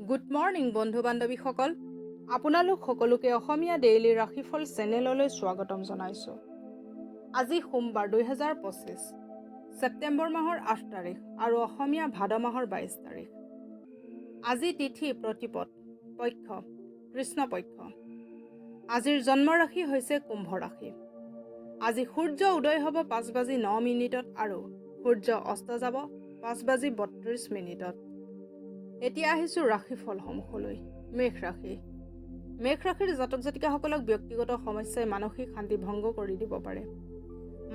Good morning বন্ধু বান্ধৱীসকল, আপোনালোক সকলোকে অসমীয়া ডেইলি ৰাশিফল চেনেললৈ স্বাগতম জনাইছোঁ। আজি সোমবাৰ 2025 ছেপ্টেম্বৰ মাহৰ 8 তাৰিখ আৰু অসমীয়া ভাদ মাহৰ 22 তাৰিখ। আজি তিথি প্ৰতিপদ, পক্ষ কৃষ্ণপক্ষ। আজিৰ জন্ম ৰাশি হৈছে কুম্ভ ৰাশি। আজি সূৰ্য উদয় হ'ব 5:09 আৰু সূৰ্য অস্ত যাব 5:32। এতিয়া আহিছোঁ ৰাশিফলসমূহলৈ। মেষ ৰাশি। মেষ ৰাশিৰ জাতক জাতিকাসকলক ব্যক্তিগত সমস্যাই মানসিক শান্তি ভংগ কৰি দিব পাৰে।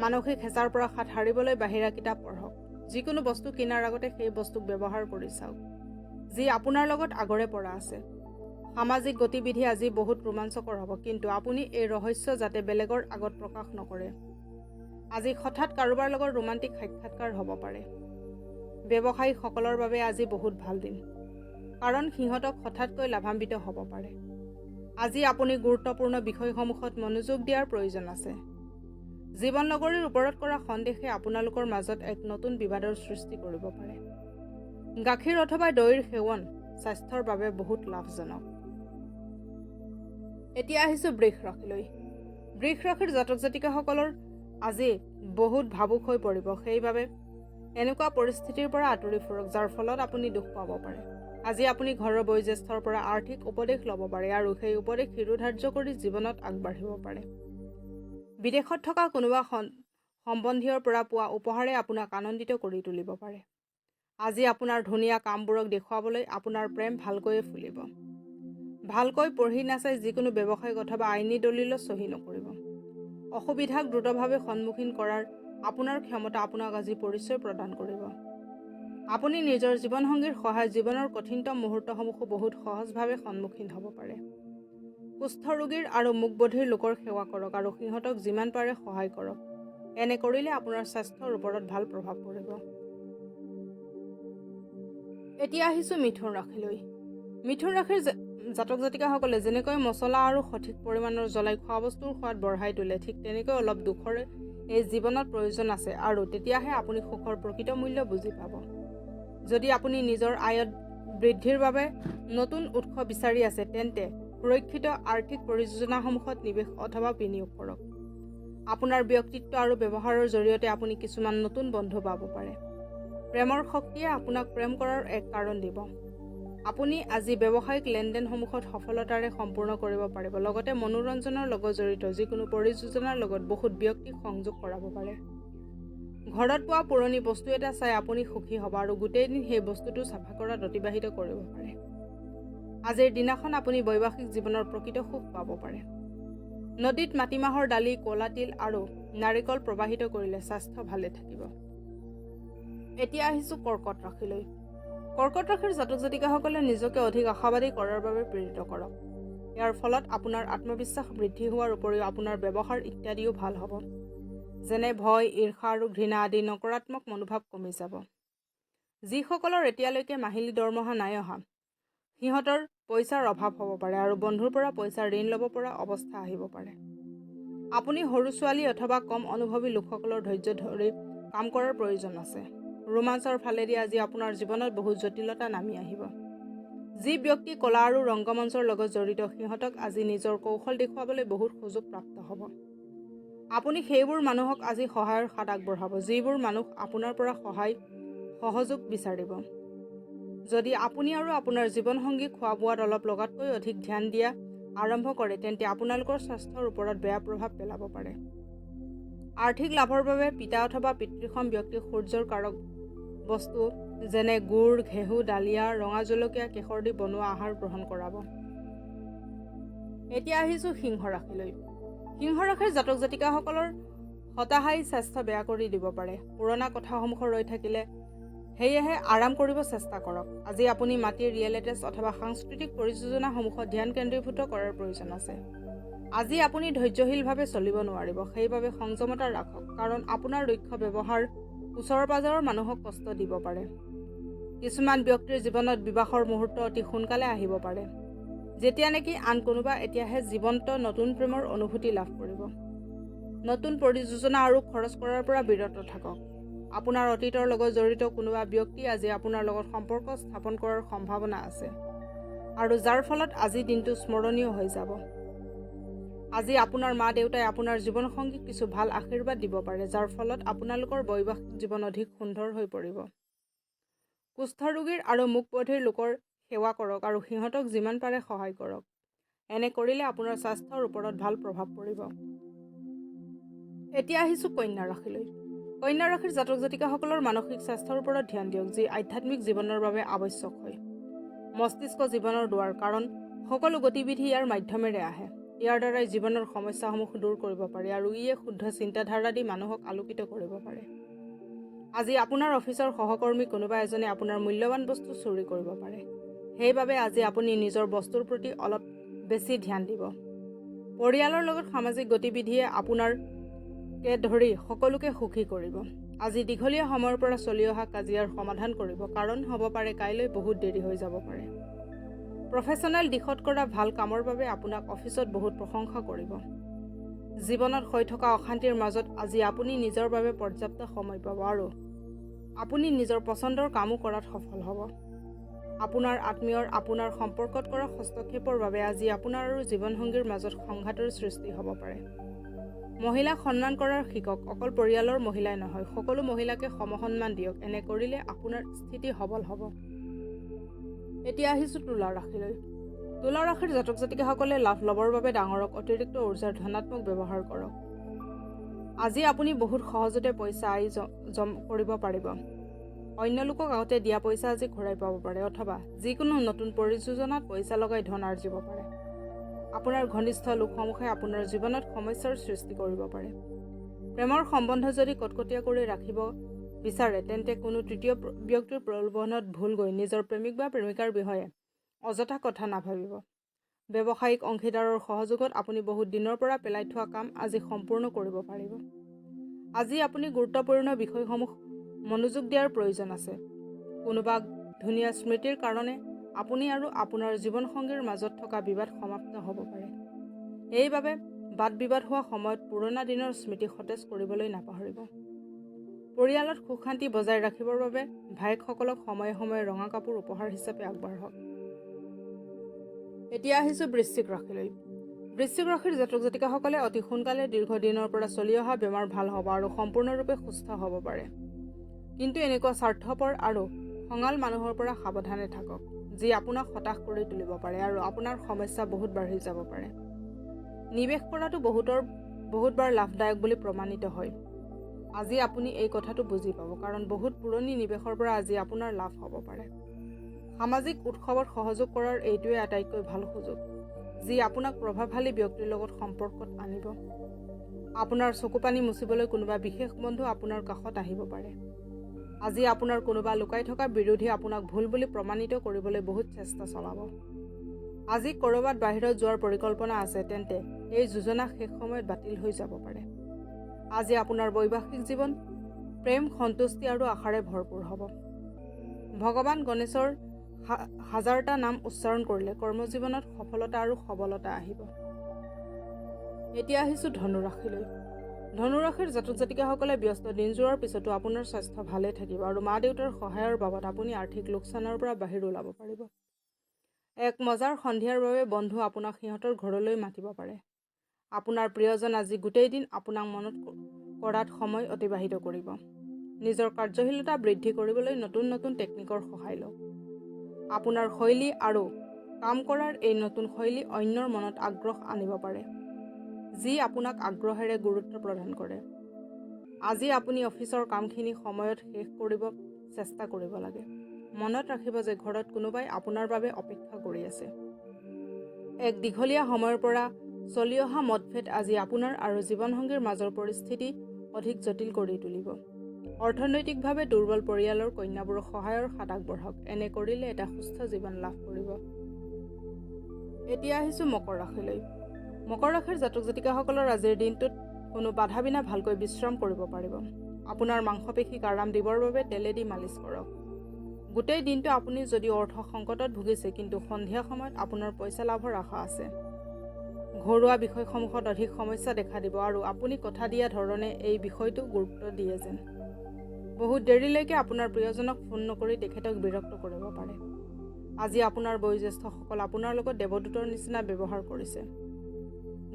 মানসিক হেঁচাৰ পৰা হাত সাৰিবলৈ বাহিৰা কিতাপ পঢ়ক। যিকোনো বস্তু কিনাৰ আগতে সেই বস্তুক ব্যৱহাৰ কৰি চাওক, যি আপোনাৰ লগত আগৰে পৰা আছে। সামাজিক গতিবিধি আজি বহুত ৰোমাঞ্চকৰ হ'ব, কিন্তু আপুনি এই ৰহস্য যাতে বেলেগৰ আগত প্ৰকাশ নকৰে। আজি হঠাৎ কাৰোবাৰ লগত ৰোমান্টিক সাক্ষাৎকাৰ হ'ব পাৰে। ব্যৱসায়ীসকলৰ বাবে আজি বহুত ভাল দিন, কাৰণ সিহঁতক হঠাৎকৈ লাভান্বিত হ'ব পাৰে। আজি আপুনি গুৰুত্বপূৰ্ণ বিষয়সমূহত মনোযোগ দিয়াৰ প্ৰয়োজন আছে। জীৱন লগৰীৰ ওপৰত কৰা সন্দেহে আপোনালোকৰ মাজত এক নতুন বিবাদৰ সৃষ্টি কৰিব পাৰে। গাখীৰ অথবা দৈৰ সেৱন স্বাস্থ্যৰ বাবে বহুত লাভজনক। এতিয়া আহিছোঁ বৃষ ৰাশিলৈ। বৃষ ৰাশিৰ জাতক জাতিকাসকলৰ আজি বহুত ভাবুক হৈ পৰিব। সেইবাবে এনেকুৱা পৰিস্থিতিৰ পৰা আঁতৰি ফুৰক যাৰ ফলত আপুনি দুখ পাব পাৰে। আজি আপুনি ঘৰৰ বয়োজ্যেষ্ঠৰ পৰা আৰ্থিক উপদেশ ল'ব পাৰে আৰু সেই উপদেশ শিৰোধাৰ্য কৰি জীৱনত আগবাঢ়িব পাৰে। বিদেশত থকা কোনোবা সম্বন্ধীয়ৰ পৰা পোৱা উপহাৰে আপোনাক আনন্দিত কৰি তুলিব পাৰে। আজি আপোনাৰ ধুনীয়া কামবোৰক দেখুৱাবলৈ আপোনাৰ প্ৰেম ভালকৈয়ে ফুলিব। ভালকৈ পঢ়ি নাচাই যিকোনো ব্যৱসায়িক অথবা আইনী দলিলত চহী নকৰিব। অসুবিধাক দ্ৰুতভাৱে সন্মুখীন কৰাৰ আপোনাৰ ক্ষমতা আপোনাক আজি পৰিচয় প্ৰদান কৰিব। আপুনি নিজৰ জীৱনসংগীৰ সহায়ত জীৱনৰ কঠিনতম মুহূৰ্তসমূহো বহুত সহজভাৱে সন্মুখীন হ'ব পাৰে। কুষ্ঠ ৰোগীৰ আৰু মুকবধিৰ লোকৰ সেৱা কৰক আৰু সিহঁতক যিমান পাৰে সহায় কৰক। এনে কৰিলে আপোনাৰ স্বাস্থ্যৰ ওপৰত ভাল প্ৰভাৱ পৰিব। এতিয়া আহিছোঁ মিথুন ৰাশিলৈ। মিথুন ৰাশিৰ জাতক জাতিকাসকলে যেনেকৈ মছলা আৰু সঠিক পৰিমাণৰ জ্বলাই খোৱা বস্তুৰ সোৱাদ বঢ়াই তোলে, ঠিক তেনেকৈ অলপ দুখৰ এই জীৱনত প্ৰয়োজন আছে আৰু তেতিয়াহে আপুনি সুখৰ প্ৰকৃত মূল্য বুজি পাব। যদি আপুনি নিজৰ আয়ত বৃদ্ধিৰ বাবে নতুন উৎস বিচাৰি আছে, তেন্তে সুৰক্ষিত আৰ্থিক পৰিযোজনাসমূহত নিৱেশ অথবা বিনিয়োগ কৰক। আপোনাৰ ব্যক্তিত্ব আৰু ব্যৱহাৰৰ জৰিয়তে আপুনি কিছুমান নতুন বন্ধু পাব পাৰে। প্ৰেমৰ শক্তিয়ে আপোনাক প্ৰেম কৰাৰ এক কাৰণ দিব। আপুনি আজি ব্যৱসায়িক লেনদেনসমূহত সফলতাৰে সম্পূৰ্ণ কৰিব পাৰিব। লগতে মনোৰঞ্জনৰ লগত জড়িত যিকোনো পৰিযোজনাৰ লগত বহুত ব্যক্তিক সংযোগ কৰাব পাৰে। ঘৰত পোৱা পুৰণি বস্তু এটা চাই আপুনি সুখী হ'ব আৰু গোটেই দিন সেই বস্তুটো চাফা কৰাত অতিবাহিত কৰিব পাৰে। আজিৰ দিনাখন আপুনি বৈবাহিক জীৱনৰ প্ৰকৃত সুখ পাব পাৰে। নদীত মাটিমাহৰ দালি, ক'লা তিল আৰু নাৰিকল প্ৰবাহিত কৰিলে স্বাস্থ্য ভালে থাকিব। এতিয়া আহিছোঁ কৰ্কট ৰাশিলৈ। কৰ্কট ৰাশিৰ জাতক জাতিকাসকলে নিজকে অধিক আশাবাদী কৰাৰ বাবে প্ৰেৰিত কৰক। ইয়াৰ ফলত আপোনাৰ আত্মবিশ্বাস বৃদ্ধি হোৱাৰ উপৰিও আপোনাৰ ব্যৱহাৰ ইত্যাদিও ভাল হ'ব। যেনে ভয়, ঈৰ্ষা আৰু ঘৃণা আদি নকাৰাত্মক মনোভাৱ কমি যাব। যিসকলৰ এতিয়ালৈকে মাহিলী দৰমহা নাই অহা, সিহঁতৰ পইচাৰ অভাৱ হ'ব পাৰে আৰু বন্ধুৰ পৰা পইচা ঋণ ল'ব পৰা অৱস্থা আহিব পাৰে। আপুনি সৰু ছোৱালী অথবা কম অনুভৱী লোকসকলৰ ধৈৰ্য ধৰি কাম কৰাৰ প্ৰয়োজন আছে। ৰোমাঞ্চৰ ফালেদি আজি আপোনাৰ জীৱনত বহুত জটিলতা নামি আহিব। যি ব্যক্তি কলা আৰু ৰংগমঞ্চৰ লগত জড়িত, সিহঁতক আজি নিজৰ কৌশল দেখুৱাবলৈ বহুত সুযোগ প্ৰাপ্ত হ'ব। আপুনি সেইবোৰ মানুহক আজি সহায়ৰ হাত আগবঢ়াব, যিবোৰ মানুহ আপোনাৰ পৰা সহযোগ বিচাৰিব। যদি আপুনি আৰু আপোনাৰ জীৱনসংগী খোৱা বোৱাত অলপ লগাতকৈ অধিক ধ্যান দিয়া আৰম্ভ কৰে, তেন্তে আপোনালোকৰ স্বাস্থ্যৰ ওপৰত বেয়া প্ৰভাৱ পেলাব পাৰে। আৰ্থিক লাভৰ বাবে পিতা অথবা পিতৃসম ব্যক্তিক সূৰ্যৰ কাৰক বস্তু যেনে গুড়, ঘেঁহু, ডালিয়া, ৰঙা জলকীয়া, কেশৰ দি বনোৱা আহাৰ গ্ৰহণ কৰাব। এতিয়া আহিছোঁ সিংহ ৰাশিলৈ। সিংহ ৰাশিৰ জাতক জাতিকাসকলৰ হতাশাই স্বাস্থ্য বেয়া কৰি দিব পাৰে। পুৰণা কথাসমূহ ৰৈ থাকিলে, সেয়েহে আৰাম কৰিব চেষ্টা কৰক। আজি আপুনি মাটিৰ ৰিয়েল এষ্টেট অথবা সাংস্কৃতিক পৰিযোজনাসমূহত ধ্যান কেন্দ্ৰীভূত কৰাৰ প্ৰয়োজন আছে। আজি আপুনি ধৈৰ্যশীলভাৱে চলিব নোৱাৰিব, সেইবাবে সংযমতা ৰাখক, কাৰণ আপোনাৰ দক্ষ ব্যৱহাৰ ওচৰৰ পাজৰৰ মানুহক কষ্ট দিব পাৰে। কিছুমান ব্যক্তিৰ জীৱনত বিবাহৰ মুহূৰ্ত অতি সোনকালে আহিব পাৰে, যেতিয়া নেকি আন কোনোবা এতিয়াহে জীৱন্ত নতুন প্ৰেমৰ অনুভূতি লাভ কৰিব। নতুন পৰিযোজনা আৰু খৰচ কৰাৰ পৰা বিৰত থাকক। আপোনাৰ অতীতৰ লগত জড়িত কোনোবা ব্যক্তি আজি আপোনাৰ লগত সম্পৰ্ক স্থাপন কৰাৰ সম্ভাৱনা আছে। আৰু যাৰ ফলত আজি দিনটো স্মৰণীয় হৈ যাব। আজি আপোনাৰ মা দেউতাই আপোনাৰ জীৱনসংগীক কিছু ভাল আশীৰ্বাদ দিব পাৰে, যাৰ ফলত আপোনালোকৰ বৈবাহিক জীৱন অধিক সুন্দৰ হৈ পৰিব। কুষ্ঠ ৰোগীৰ আৰু মুখবধিৰ লোকৰ সেৱা কৰক আৰু সিহঁতক যিমান পাৰে সহায় কৰক। এনে কৰিলে আপোনাৰ স্বাস্থ্যৰ ওপৰত ভাল প্ৰভাৱ পৰিব। এতিয়া আহিছোঁ কন্যা ৰাশিলৈ। কন্যা ৰাশিৰ জাতক জাতিকাসকলৰ মানসিক স্বাস্থ্যৰ ওপৰত ধ্যান দিয়ক, যি আধ্যাত্মিক জীৱনৰ বাবে আৱশ্যক হয়। মস্তিষ্ক জীৱনৰ দুৱাৰ, কাৰণ সকলো গতিবিধি ইয়াৰ মাধ্যমেৰে আহে। ইয়াৰ দ্বাৰাই জীৱনৰ সমস্যাসমূহ দূৰ কৰিব পাৰি আৰু ইয়ে শুদ্ধ চিন্তাধাৰা দি মানুহক আলোকিত কৰিব পাৰে। আজি আপোনাৰ অফিচৰ সহকৰ্মী কোনোবা এজনে আপোনাৰ মূল্যৱান বস্তু চুৰি কৰিব পাৰে। সেইবাবে আজি আপুনি নিজৰ বস্তুৰ প্ৰতি অলপ বেছি ধ্যান দিব। পৰিয়ালৰ লগত সামাজিক গতিবিধিয়ে আপোনাৰকে ধৰি সকলোকে সুখী কৰিব। আজি দীঘলীয়া সময়ৰ পৰা চলি অহা কাজিয়াৰ সমাধান কৰিব, কাৰণ হ'ব পাৰে কাইলৈ বহুত দেৰি হৈ যাব পাৰে। প্ৰফেশ্যনেল দিশত কৰা ভাল কামৰ বাবে আপোনাক অফিচত বহুত প্ৰশংসা কৰিব। জীৱনত হৈ থকা অশান্তিৰ মাজত আজি আপুনি নিজৰ বাবে পৰ্যাপ্ত সময় পাব আৰু আপুনি নিজৰ পচন্দৰ কামো কৰাত সফল হ'ব। আপোনাৰ আত্মীয়ৰ আপোনাৰ সম্পৰ্কত কৰা হস্তক্ষেপৰ বাবে আজি আপোনাৰ আৰু জীৱনসংগীৰ মাজত সংঘাতৰ সৃষ্টি হ'ব পাৰে। মহিলাক সন্মান কৰাৰ শিকক। অকল পৰিয়ালৰ মহিলাই নহয়, সকলো মহিলাকে সমসন্মান দিয়ক। এনে কৰিলে আপোনাৰ স্থিতি সবল হ'ব। এতিয়া আহিছোঁ তুলা ৰাশিলৈ। তুলা ৰাশিৰ জাতক জাতিকাসকলে লাভ ল'বৰ বাবে ডাঙৰক অতিৰিক্ত ঊৰ্জাৰ ধনাত্মক ব্যৱহাৰ কৰক। আজি আপুনি বহুত সহজতে পইচা আয় কৰিব পাৰিব। অন্য লোকক আগতে দিয়া পইচা আজি ঘূৰাই পাব পাৰে, অথবা যিকোনো নতুন পৰিযোজনাত পইচা লগাই ধন আৰ্জিব পাৰে। আপোনাৰ ঘনিষ্ঠ লোকসমূহে আপোনাৰ জীৱনত সমস্যাৰ সৃষ্টি কৰিব পাৰে। প্ৰেমৰ সম্বন্ধ যদি কটকটীয়া কৰি ৰাখিব বিচাৰে, তেন্তে কোনো তৃতীয় ব্যক্তিৰ প্ৰলোভনত ভুল গৈ নিজৰ প্ৰেমিক বা প্ৰেমিকাৰ বিষয়ে অযথা কথা নাভাবিব। ব্যৱসায়িক অংশীদাৰৰ সহযোগত আপুনি বহুত দিনৰ পৰা পেলাই থোৱা কাম আজি সম্পূৰ্ণ কৰিব পাৰিব। আজি আপুনি গুৰুত্বপূৰ্ণ বিষয়সমূহ মনোযোগ দিয়াৰ প্ৰয়োজন আছে। কোনোবা ধুনীয়া স্মৃতিৰ কাৰণে আপুনি আৰু আপোনাৰ জীৱনসংগীৰ মাজত থকা বিবাদ সমাপ্ত হ'ব পাৰে। এইবাবে বাদ বিবাদ হোৱা সময়ত পুৰণা দিনৰ স্মৃতি সতেজ কৰিবলৈ নাপাহৰিব। পৰিয়ালত সুখ শান্তি বজাই ৰাখিবৰ বাবে ভায়েকসকলক সময়ে সময়ে ৰঙা কাপোৰ উপহাৰ হিচাপে আগবঢ়াওক। এতিয়া আহিছোঁ বৃশ্চিক ৰাশিলৈ। বৃশ্চিক ৰাশিৰ জাতক জাতিকাসকলে অতি সোনকালে দীৰ্ঘদিনৰ পৰা চলি অহা বেমাৰ ভাল হ'ব আৰু সম্পূৰ্ণৰূপে সুস্থ হ'ব পাৰে। কিন্তু এনেকুৱা স্বাৰ্থপৰ আৰু খঙাল মানুহৰ পৰা সাৱধানে থাকক, যি আপোনাক হতাশ কৰি তুলিব পাৰে আৰু আপোনাৰ সমস্যা বহুত বাঢ়ি যাব পাৰে। নিৱেশ কৰাটো বহুতবাৰ লাভদায়ক বুলি প্ৰমাণিত হয়। আজি আপুনি এই কথাটো বুজি পাব, কাৰণ বহুত পুৰণি নিৱেশৰ পৰা আজি আপোনাৰ লাভ হ'ব পাৰে। সামাজিক উৎসৱত সহযোগ কৰাৰ এইটোৱে আটাইতকৈ ভাল সুযোগ, যি আপোনাক প্ৰভাৱশালী ব্যক্তিৰ লগত সম্পৰ্কত আনিব। আপোনাৰ চকুপানী মুচিবলৈ কোনোবা বিশেষ বন্ধু আপোনাৰ কাষত আহিব পাৰে। আজি আপোনাৰ কোনোবা লুকাই থকা বিৰোধী আপোনাক ভুল বুলি প্ৰমাণিত কৰিবলৈ বহুত চেষ্টা চলাব। আজি ক'ৰবাত বাহিৰত যোৱাৰ পৰিকল্পনা আছে, তেন্তে এই যোজনা শেষ সময়ত বাতিল হৈ যাব পাৰে। আজি আপোনাৰ বৈবাহিক জীৱন প্ৰেম, সন্তুষ্টি আৰু আশাৰে ভৰপূৰ হ'ব। ভগৱান গণেশৰ হাজাৰটা নাম উচ্চাৰণ কৰিলে কৰ্মজীৱনত সফলতা আৰু সবলতা আহিব। এতিয়া আহিছোঁ ধনু ৰাশিলৈ। ধনু ৰাশিৰ জাতক জাতিকাসকলে ব্যস্ত দিনজোৰাৰ পিছতো আপোনাৰ স্বাস্থ্য ভালে থাকিব আৰু মা দেউতাৰ সহায়ৰ বাবদ আপুনি আৰ্থিক লোকচানৰ পৰা বাহিৰ ওলাব পাৰিব। এক মজাৰ সন্ধিয়াৰ বাবে বন্ধু আপোনাক সিহঁতৰ ঘৰলৈ মাতিব পাৰে। আপোনাৰ প্ৰিয়জন আজি গোটেই দিন আপোনাক মনত কৰাত সময় অতিবাহিত কৰিব। নিজৰ কাৰ্যশীলতা বৃদ্ধি কৰিবলৈ নতুন নতুন টেকনিকৰ সহায় লওক। আপোনাৰ শৈলী আৰু কাম কৰাৰ এই নতুন শৈলী অন্যৰ মনত আগ্ৰহ আনিব পাৰে, যি আপোনাক আগ্ৰহেৰে গুৰুত্ব প্ৰদান কৰে। আজি আপুনি অফিচৰ কামখিনি সময়ত শেষ কৰিব চেষ্টা কৰিব লাগে। মনত ৰাখিব যে ঘৰত কোনোবাই আপোনাৰ বাবে অপেক্ষা কৰি আছে। এক দীঘলীয়া সময়ৰ পৰা চলি অহা মতভেদ আজি আপোনাৰ আৰু জীৱনসংগীৰ মাজৰ পৰিস্থিতি অধিক জটিল কৰি তুলিব। অৰ্থনৈতিকভাৱে দুৰ্বল পৰিয়ালৰ কন্যাবোৰক সহায়ৰ হাত আগবঢ়াওক। এনে কৰিলে এটা সুস্থ জীৱন লাভ কৰিব। এতিয়া আহিছোঁ মকৰ ৰাশিলৈ। মকৰ ৰাশিৰ জাতক জাতিকাসকলৰ আজিৰ দিনটোত কোনো বাধা বিনা ভালকৈ বিশ্ৰাম কৰিব পাৰিব। আপোনাৰ মাংসপেশীক আৰাম দিবৰ বাবে তেলেদি মালিচ কৰক। গোটেই দিনটো আপুনি যদি অৰ্থ সংকটত ভুগিছে, কিন্তু সন্ধিয়া সময়ত আপোনাৰ পইচা লাভৰ আশা আছে। ঘৰুৱা বিষয়সমূহত অধিক সমস্যা দেখা দিব আৰু আপুনি কথা দিয়া ধৰণে এই বিষয়টো গুৰুত্ব দিয়ে যেন। বহুত দেৰিলৈকে আপোনাৰ প্ৰিয়জনক ফোন নকৰি তেখেতক বিৰক্ত কৰিব পাৰে। আজি আপোনাৰ বয়োজ্যেষ্ঠসকল আপোনাৰ লগত দেৱদূতৰ নিচিনা ব্যৱহাৰ কৰিছে।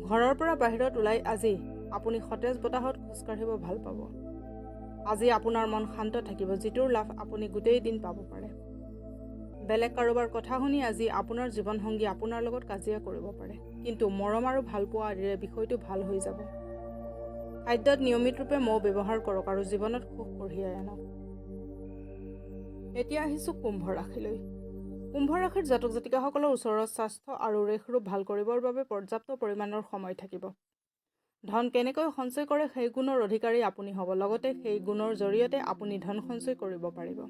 ঘৰৰ পৰা বাহিৰত ওলাই আজি আপুনি সতেজ বতাহত খোজকাঢ়িব ভাল পাব। আজি আপোনাৰ মন শান্ত থাকিব, যিটোৰ লাভ আপুনি গোটেই দিন পাব পাৰে। বেলেগ কাৰোবাৰ কথা শুনি আজি আপোনাৰ জীৱনসংগী আপোনাৰ লগত কাজিয়া কৰিব পাৰে, কিন্তু মৰম আৰু ভালপোৱা আদিৰে বিষয়টো ভাল হৈ যাব। খাদ্যত নিয়মিত ৰূপে মৌ ব্যৱহাৰ কৰক আৰু জীৱনত সুখ কঢ়িয়াই আনক। এতিয়া আহিছোঁ কুম্ভ ৰাশিলৈ। কুম্ভ ৰাশিৰ জাতক জাতিকাসকলৰ ওচৰত স্বাস্থ্য আৰু ৰেখৰূপ ভাল কৰিবৰ বাবে পৰ্যাপ্ত পৰিমাণৰ সময় থাকিব। ধন কেনেকৈ সঞ্চয় কৰে সেই গুণৰ অধিকাৰী আপুনি হ'ব, লগতে সেই গুণৰ জৰিয়তে আপুনি ধন সঞ্চয় কৰিব পাৰিব।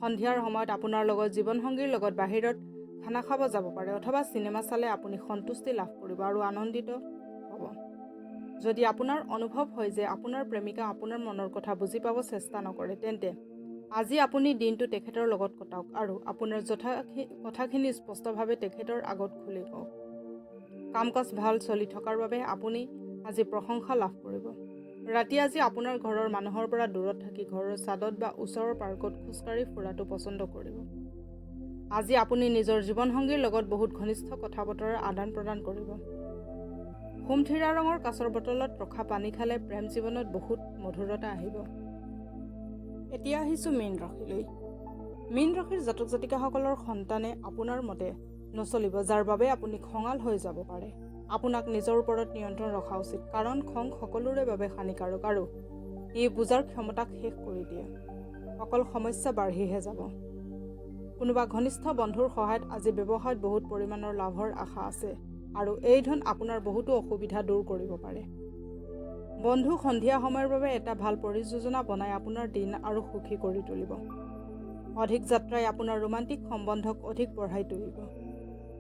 সন্ধিয়াৰ সময়ত আপোনাৰ লগত জীৱনসংগীৰ লগত বাহিৰত খানা খাব যাব পাৰে অথবা চিনেমা চালে আপুনি সন্তুষ্টি লাভ কৰিব আৰু আনন্দিত হ'ব। যদি আপোনাৰ অনুভৱ হয় যে আপোনাৰ প্ৰেমিকা আপোনাৰ মনৰ কথা বুজি পাব চেষ্টা নকৰে, তেন্তে আজি আপুনি দিনটো তেখেতৰ লগত কটাওক আৰু আপোনাৰ কথাখিনি স্পষ্টভাৱে তেখেতৰ আগত খুলি কওক। কাম কাজ ভাল চলি থকাৰ বাবে আপুনি আজি প্ৰশংসা লাভ কৰিব। ৰাতি আজি আপোনাৰ ঘৰৰ মানুহৰ পৰা দূৰত থাকি ঘৰৰ ছাদত বা ওচৰৰ পাৰ্কত খোজকাঢ়ি ফুৰাটো পচন্দ কৰিব। আজি আপুনি নিজৰ জীৱনসংগীৰ লগত বহুত ঘনিষ্ঠ কথা বতৰা আদান প্ৰদান কৰিব। সুমথিৰা ৰঙৰ কাঁচৰ বটলত ৰখা পানী খালে প্ৰেম জীৱনত বহুত মধুৰতা আহিব। এতিয়া আহিছোঁ মীন ৰাশিলৈ। মীন ৰাশিৰ জাতক জাতিকাসকলৰ সন্তানে আপোনাৰ মতে নচলিব, যাৰ বাবে আপুনি খঙাল হৈ যাব পাৰে। আপোনাক নিজৰ ওপৰত নিয়ন্ত্ৰণ ৰখা উচিত, কাৰণ খং সকলোৰে বাবে হানিকাৰক আৰু ই বুজাৰ ক্ষমতাক শেষ কৰি দিয়ে। অকল সমস্যা বাঢ়িহে যাব। কোনোবা ঘনিষ্ঠ বন্ধুৰ সহায়ত আজি ব্যৱসায়ত বহুত পৰিমাণৰ লাভৰ আশা আছে আৰু এই ধন আপোনাৰ বহুতো অসুবিধা দূৰ কৰিব পাৰে। বন্ধু সন্ধিয়া সময়ৰ বাবে এটা ভাল পৰিযোজনা বনাই আপোনাৰ দিন আৰু সুখী কৰি তুলিব। অধিক যাত্ৰাই আপোনাৰ ৰোমান্টিক সম্বন্ধক অধিক বঢ়াই তুলিব।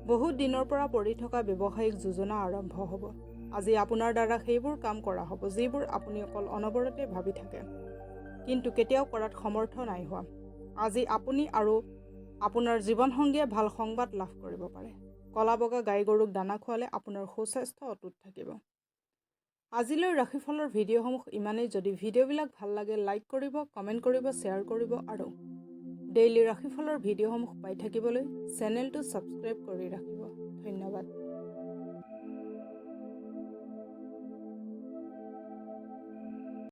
বহুত দিনৰ পৰা পৰি থকা ব্যৱসায়িক যোজনা আৰম্ভ হ'ব। আজি আপোনাৰ দ্বাৰা সেইবোৰ কাম কৰা হ'ব যিবোৰ আপুনি অকল অনবৰতে ভাবি থাকে, কিন্তু কেতিয়াও কৰাত সমৰ্থ নাই হোৱা। আজি আপুনি আৰু আপোনাৰ জীৱনসংগীয়ে ভাল সংবাদ লাভ কৰিব পাৰে। কলা বগা গাই গৰুক দানা খুৱালে আপোনাৰ সুস্বাস্থ্য অটুট থাকিব। আজিলৈ ৰাশিফলৰ ভিডিঅ'সমূহ ইমানেই। যদি ভিডিঅ'বিলাক ভাল লাগে লাইক কৰিব, কমেণ্ট কৰিব, শ্বেয়াৰ কৰিব আৰু ডেইলি ৰাশিফলৰ ভিডিঅ'সমূহ পাই থাকিবলৈ চেনেলটো ছাবস্ক্ৰাইব কৰি ৰাখিব। ধন্যবাদ।